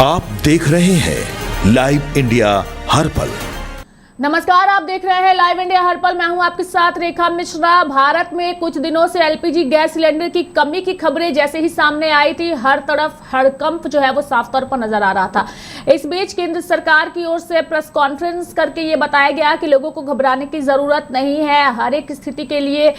आप देख रहे हैं लाइव इंडिया हर पल। नमस्कार, आप देख रहे हैं लाइव इंडिया हर पल। मैं हूं आपके साथ रेखा मिश्रा। भारत में कुछ दिनों से एलपीजी गैस सिलेंडर की कमी की खबरें जैसे ही सामने आई थी, हर तरफ हड़कंप जो है वो साफ तौर पर नजर आ रहा था। इस बीच केंद्र सरकार की ओर से प्रेस कॉन्फ्रेंस करके ये बताया गया कि लोगों को घबराने की जरूरत नहीं है। हर एक स्थिति के लिए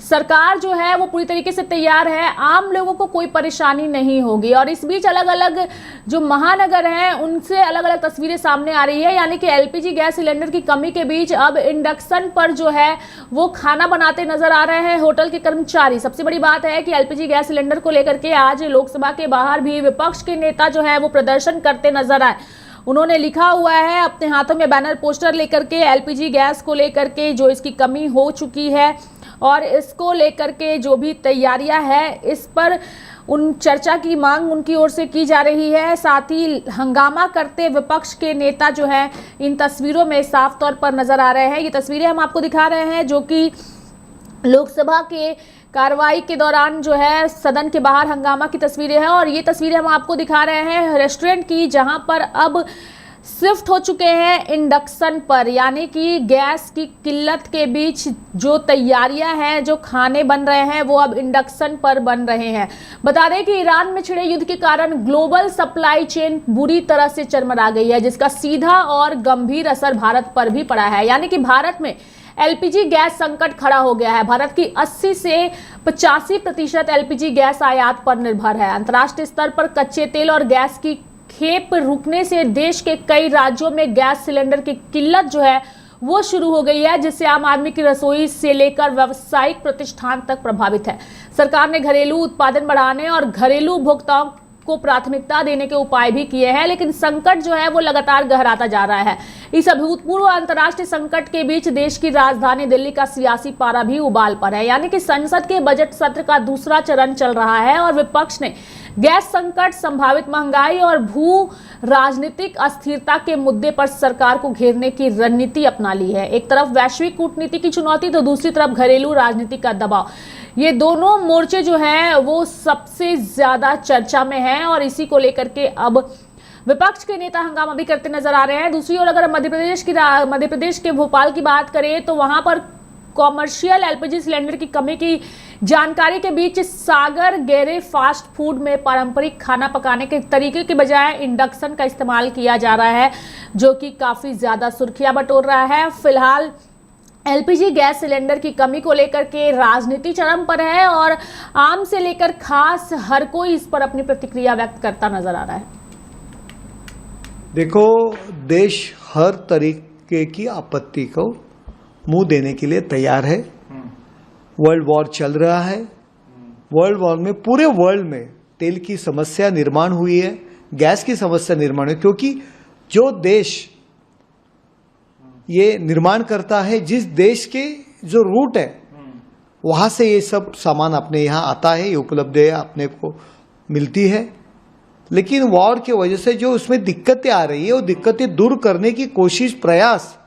सरकार जो है वो पूरी तरीके से तैयार है, आम लोगों को कोई परेशानी नहीं होगी। और इस बीच अलग अलग जो महानगर हैं उनसे अलग अलग तस्वीरें सामने आ रही है, यानी कि एलपीजी गैस सिलेंडर की कमी के बीच अब इंडक्शन पर जो है वो खाना बनाते नजर आ रहे हैं होटल के कर्मचारी। सबसे बड़ी बात है कि एलपीजी गैस सिलेंडर को लेकर के आज लोकसभा के बाहर भी विपक्ष के नेता जो है वो प्रदर्शन करते नजर आए। उन्होंने लिखा हुआ है अपने हाथों में बैनर पोस्टर लेकर के, एलपीजी गैस को लेकर के जो इसकी कमी हो चुकी है और इसको लेकर के जो भी तैयारियां है, इस पर उन चर्चा की मांग उनकी ओर से की जा रही है। साथ ही हंगामा करते विपक्ष के नेता जो है इन तस्वीरों में साफ तौर पर नजर आ रहे हैं। ये तस्वीरें हम आपको दिखा रहे हैं जो कि लोकसभा के कार्रवाई के दौरान जो है सदन के बाहर हंगामा की तस्वीरें हैं। और ये तस्वीरें हम आपको दिखा रहे हैं रेस्टोरेंट की, जहां पर अब शिफ्ट हो चुके हैं इंडक्शन पर, यानी कि गैस की किल्लत के बीच जो तैयारियां हैं, जो खाने बन रहे हैं वो अब इंडक्शन पर बन रहे हैं। बता दें कि ईरान में छिड़े युद्ध के कारण ग्लोबल सप्लाई चेन बुरी तरह से चरमरा गई है, जिसका सीधा और गंभीर असर भारत पर भी पड़ा है। यानी कि भारत में एलपीजी गैस संकट खड़ा हो गया है। भारत की 80 से 85% एलपीजी गैस आयात पर निर्भर है। अंतर्राष्ट्रीय स्तर पर कच्चे तेल और गैस की खेप रुकने से देश के कई राज्यों में गैस सिलेंडर की किल्लत जो है वो शुरू हो गई है, जिससे आम आदमी की रसोई से लेकर व्यावसायिक प्रतिष्ठान तक प्रभावित है। सरकार ने घरेलू उत्पादन बढ़ाने और घरेलू उपभोक्ताओं को प्राथमिकता देने के उपाय भी किए हैं, लेकिन संकट जो है वो लगातार गहराता जा रहा है। इस अभूतपूर्व अंतर्राष्ट्रीय संकट के बीच देश की राजधानी दिल्ली का सियासी पारा भी उबाल पर है, यानी कि संसद के बजट सत्र का दूसरा चरण चल रहा है और विपक्ष ने गैस संकट, संभावित महंगाई और भू राजनीतिक अस्थिरता के मुद्दे पर सरकार को घेरने की रणनीति अपना ली है। एक तरफ वैश्विक कूटनीति की चुनौती तो दूसरी तरफ घरेलू राजनीति का दबाव। ये दोनों मोर्चे जो हैं वो सबसे ज्यादा चर्चा में हैं और इसी को लेकर के अब विपक्ष के नेता हंगामा भी करते नजर आ रहे हैं। दूसरी ओर अगर मध्य प्रदेश के भोपाल की बात करें तो वहां पर कॉमर्शियल एलपीजी सिलेंडर की कमी की जानकारी के बीच सागर गहरे फास्ट फूड में पारंपरिक खाना पकाने के तरीके के बजाय इंडक्शन का इस्तेमाल किया जा रहा है, जो कि काफी ज्यादा सुर्खियां बटोर रहा है। फिलहाल एलपीजी गैस सिलेंडर की कमी को लेकर के राजनीति चरम पर है और आम से लेकर खास हर कोई इस पर अपनी प्रतिक्रिया व्यक्त करता नजर आ रहा है। देखो, देश हर तरीके की आपत्ति को मुंह देने के लिए तैयार है। वर्ल्ड वॉर चल रहा है। वर्ल्ड वॉर में पूरे वर्ल्ड में तेल की समस्या निर्माण हुई है, गैस की समस्या निर्माण हुई, क्योंकि जो देश ये निर्माण करता है, जिस देश के जो रूट है वहां से ये सब सामान अपने यहाँ आता है, ये उपलब्ध है, अपने को मिलती है। लेकिन वॉर की वजह से जो उसमें दिक्कतें आ रही है वो दिक्कतें दूर करने की कोशिश, प्रयास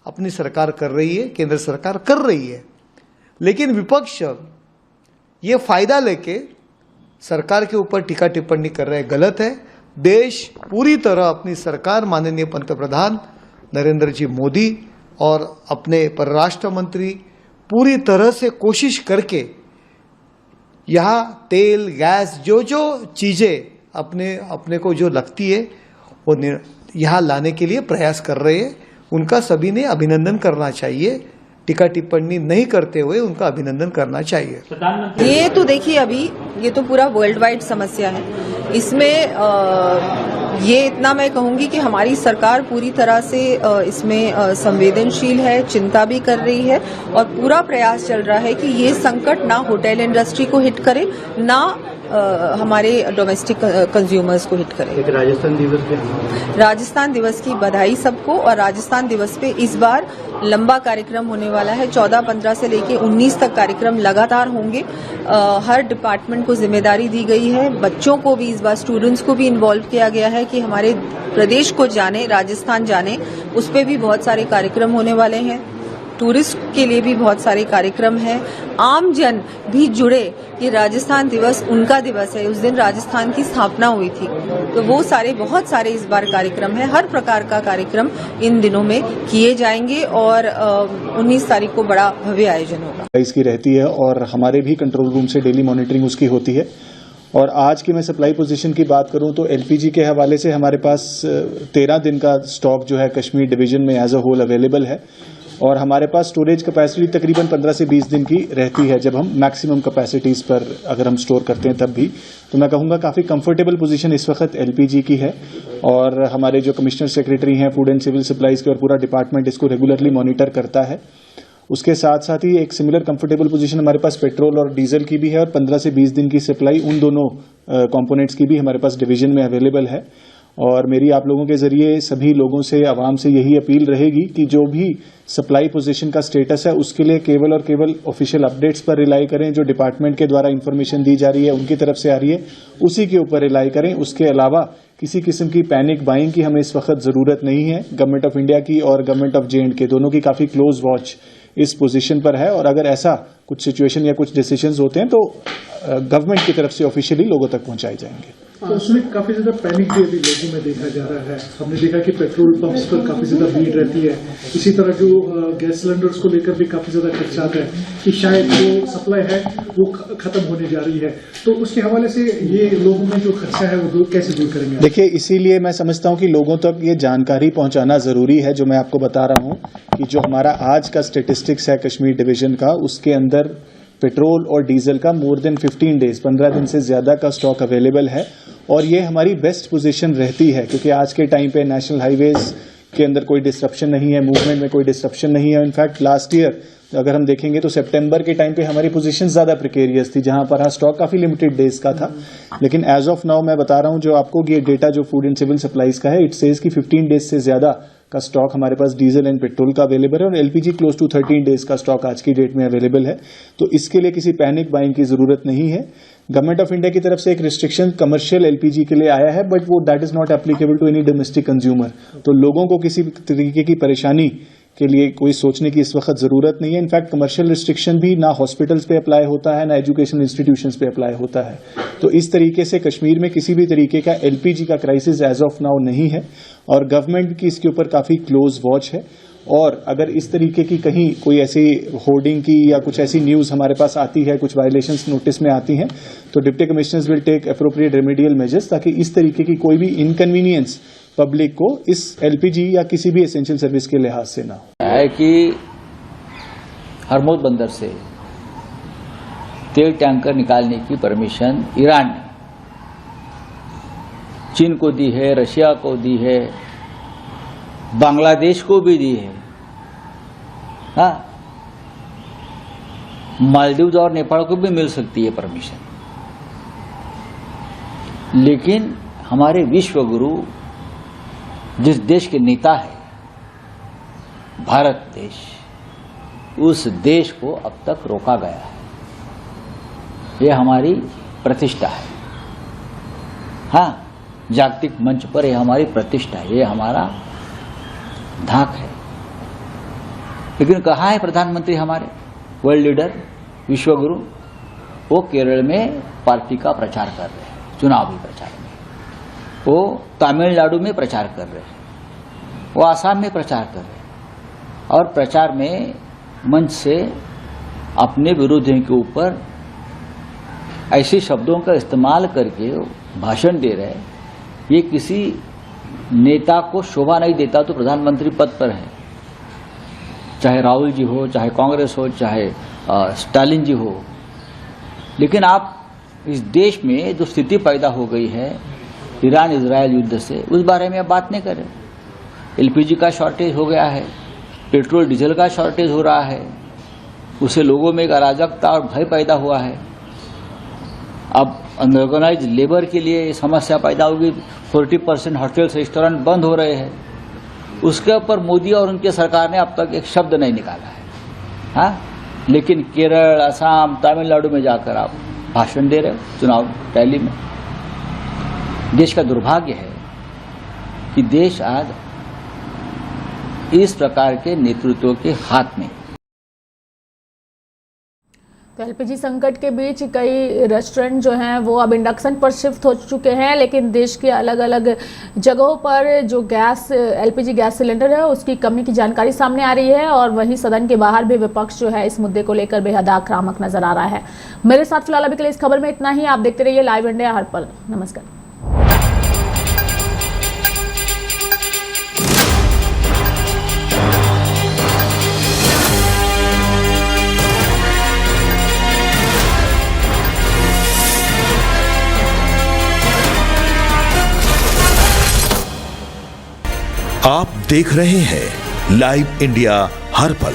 अपनी सरकार कर रही है, केंद्र सरकार कर रही है। लेकिन विपक्ष ये फायदा लेके सरकार के ऊपर टीका टिप्पणी कर रहे हैं, गलत है। देश पूरी तरह अपनी सरकार, माननीय पंतप्रधान नरेंद्र जी मोदी और अपने परराष्ट्र मंत्री पूरी तरह से कोशिश करके यहाँ तेल, गैस, जो जो चीजें अपने को जो लगती है वो यहाँ लाने के लिए प्रयास कर रहे हैं। उनका सभी ने अभिनंदन करना चाहिए। टीका टिप्पणी नहीं करते हुए उनका अभिनंदन करना चाहिए। ये तो देखिए, अभी ये तो पूरा वर्ल्ड वाइड समस्या है। इसमें ये इतना मैं कहूंगी कि हमारी सरकार पूरी तरह से इसमें संवेदनशील है, चिंता भी कर रही है और पूरा प्रयास चल रहा है कि ये संकट ना होटल इंडस्ट्री को हिट करे, ना हमारे डोमेस्टिक कंज्यूमर्स को हिट करे। राजस्थान दिवस की बधाई सबको। और राजस्थान दिवस पे इस बार लंबा कार्यक्रम होने वाला है। 14-15 से लेके 19 तक कार्यक्रम लगातार होंगे। हर डिपार्टमेंट को जिम्मेदारी दी गई है। बच्चों को भी इस बार, स्टूडेंट्स को भी इन्वॉल्व किया गया है कि हमारे प्रदेश को जाने, राजस्थान जाने। उस पे भी बहुत सारे कार्यक्रम होने वाले हैं। टूरिस्ट के लिए भी बहुत सारे कार्यक्रम हैं। आम जन भी जुड़े, ये राजस्थान दिवस उनका दिवस है, उस दिन राजस्थान की स्थापना हुई थी, तो वो सारे बहुत सारे इस बार कार्यक्रम है। हर प्रकार का कार्यक्रम इन दिनों में किए जाएंगे और 19 तारीख को बड़ा भव्य आयोजन होगा। इसकी रहती है और हमारे भी कंट्रोल रूम से डेली मॉनिटरिंग उसकी होती है। और आज की मैं सप्लाई पोजीशन की बात करूं तो एलपीजी के हवाले से हमारे पास 13 दिन का स्टॉक जो है कश्मीर डिवीजन में एज अ होल अवेलेबल है और हमारे पास स्टोरेज कैपेसिटी तकरीबन 15 से 20 दिन की रहती है जब हम मैक्सिमम कैपेसिटीज पर अगर हम स्टोर करते हैं तब भी। तो मैं कहूँगा काफ़ी कंफर्टेबल पोजीशन इस वक्त एलपीजी की है और हमारे जो कमिश्नर सेक्रेटरी हैं फूड एंड सिविल सप्लाईज के और पूरा डिपार्टमेंट इसको रेगुलरली मॉनिटर करता है। उसके साथ साथ ही एक सिमिलर कंफर्टेबल पोजीशन हमारे पास पेट्रोल और डीजल की भी है और 15 से 20 दिन की सप्लाई उन दोनों कंपोनेंट्स की भी हमारे पास डिवीजन में अवेलेबल है। और मेरी आप लोगों के जरिए सभी लोगों से, आवाम से यही अपील रहेगी कि जो भी सप्लाई पोजीशन का स्टेटस है उसके लिए केवल और केवल ऑफिशियल अपडेट्स पर रिलाई करें, जो डिपार्टमेंट के द्वारा इंफॉर्मेशन दी जा रही है उनकी तरफ से आ रही है उसी के ऊपर रिलाई करें। उसके अलावा किसी किस्म की पैनिक बाइंग की हमें इस वक्त जरूरत नहीं है। गवर्नमेंट ऑफ इंडिया की और गवर्नमेंट ऑफ J&K दोनों की काफी क्लोज वॉच इस पोजीशन पर है और अगर ऐसा कुछ सिचुएशन या कुछ डिसीजंस होते हैं तो गवर्नमेंट की तरफ से ऑफिशियली लोगों तक पहुंचाए जाएंगे। तो उसमें काफी ज्यादा पैनिक भी अभी लोगों में देखा जा रहा है। हमने देखा कि पेट्रोल पंप्स पर काफी ज्यादा भीड़ रहती है। इसी तरह जो गैस सिलेंडर्स को लेकर भी काफी ज्यादा खदशात है कि शायद जो सप्लाई है वो खत्म होने जा रही है। तो उसके हवाले से ये लोगों में जो खदशा है वो कैसे दूर करेंगे? देखिए, इसीलिए मैं समझता हूं कि लोगों तक ये जानकारी पहुंचाना जरूरी है। जो मैं आपको बता रहा हूं कि जो हमारा आज का स्टेटिस्टिक्स है कश्मीर डिवीजन का, उसके अंदर पेट्रोल और डीजल का मोर देन 15 डेज 15 दिन से ज्यादा का स्टॉक अवेलेबल है और ये हमारी बेस्ट पोजीशन रहती है क्योंकि आज के टाइम पे नेशनल हाईवेज के अंदर कोई डिस्ट्रप्शन नहीं है, मूवमेंट में कोई डिस्ट्रप्शन नहीं है। इनफैक्ट लास्ट ईयर अगर हम देखेंगे तो सितंबर के टाइम पे हमारी पोजीशन ज्यादा प्रिकेरियस थी जहां पर स्टॉक काफी लिमिटेड डेज का था। लेकिन एज ऑफ नाउ मैं बता रहा हूं जो आपको ये डेटा जो फूड एंड सिविल सप्लाईज का है, इट सेज कि 15 डेज से ज्यादा का स्टॉक हमारे पास डीजल एंड पेट्रोल का अवेलेबल है और एलपीजी क्लोज टू 13 डेज का स्टॉक आज की डेट में अवेलेबल है। तो इसके लिए किसी पैनिक बाइंग की जरूरत नहीं है। गवर्नमेंट ऑफ इंडिया की तरफ से एक रिस्ट्रिक्शन कमर्शियल एलपीजी के लिए आया है बट वो that is not applicable to any domestic consumer. तो लोगों को किसी तरीके की परेशानी के लिए कोई सोचने की इस वक्त जरूरत नहीं है। इनफैक्ट कमर्शियल रिस्ट्रिक्शन भी ना हॉस्पिटल्स पे अप्लाई होता है ना एजुकेशनल इंस्टीट्यूशंस पे अप्लाई होता है। तो इस तरीके से कश्मीर में किसी भी तरीके का एलपीजी का क्राइसिस एज ऑफ नाउ नहीं है और गवर्नमेंट की इसके ऊपर काफी क्लोज वॉच है। और अगर इस तरीके की कहीं कोई ऐसी होर्डिंग की या कुछ ऐसी न्यूज हमारे पास आती है, कुछ वायलेशंस नोटिस में आती हैं, तो deputy commissioners will take appropriate remedial measures ताकि इस तरीके की कोई भी इनकन्वीनियंस पब्लिक को इस एलपीजी या किसी भी एसेंशियल सर्विस के लिहाज से ना हो। है कि हरमोज बंदर से तेल टैंकर निकालने की परमिशन ईरान ने चीन को दी है, रशिया को दी है, बांग्लादेश को भी दी है, हाँ, मालदीव्स और नेपाल को भी मिल सकती है परमिशन। लेकिन हमारे विश्व गुरु जिस देश के नेता है भारत देश, उस देश को अब तक रोका गया है। ये हमारी प्रतिष्ठा है, हाँ, जागतिक मंच पर ये हमारी प्रतिष्ठा है, ये हमारा धाक है। लेकिन कहाँ है प्रधानमंत्री हमारे, वर्ल्ड लीडर, विश्वगुरु? वो केरल में पार्टी का प्रचार कर रहे हैं, चुनावी प्रचार में। वो तमिलनाडु में प्रचार कर रहे हैं, वो आसाम में प्रचार कर रहे हैं और प्रचार में मंच से अपने विरोधियों के ऊपर ऐसे शब्दों का इस्तेमाल करके भाषण दे रहे हैं। ये किसी नेता को शोभा नहीं देता तो प्रधानमंत्री पद पर है, चाहे राहुल जी हो, चाहे कांग्रेस हो, चाहे स्टालिन जी हो। लेकिन आप इस देश में जो स्थिति पैदा हो गई है ईरान इजराइल युद्ध से, उस बारे में आप बात नहीं करें। एलपीजी का शॉर्टेज हो गया है, पेट्रोल डीजल का शॉर्टेज हो रहा है, उससे लोगों में एक अराजकता और भय पैदा हुआ है। अब अनऑर्गेनाइज लेबर के लिए समस्या पैदा होगी, 40% होटल्स रेस्टोरेंट बंद हो रहे हैं। उसके ऊपर मोदी और उनकी सरकार ने अब तक एक शब्द नहीं निकाला है, हाँ। लेकिन केरल, असम, तमिलनाडु में जाकर आप भाषण दे रहे हो चुनाव रैली में। देश का दुर्भाग्य है कि देश आज इस प्रकार के नेतृत्व के हाथ में तो एलपीजी संकट के बीच कई रेस्टोरेंट जो हैं वो अब इंडक्शन पर शिफ्ट हो चुके हैं, लेकिन देश के अलग अलग जगहों पर जो एलपीजी गैस सिलेंडर है उसकी कमी की जानकारी सामने आ रही है। और वहीं सदन के बाहर भी विपक्ष जो है इस मुद्दे को लेकर बेहद आक्रामक नजर आ रहा है। मेरे साथ फिलहाल अभी के लिए इस खबर में इतना ही। आप देखते रहिए लाइव इंडिया हर पल। नमस्कार। आप देख रहे हैं लाइव इंडिया हर पल।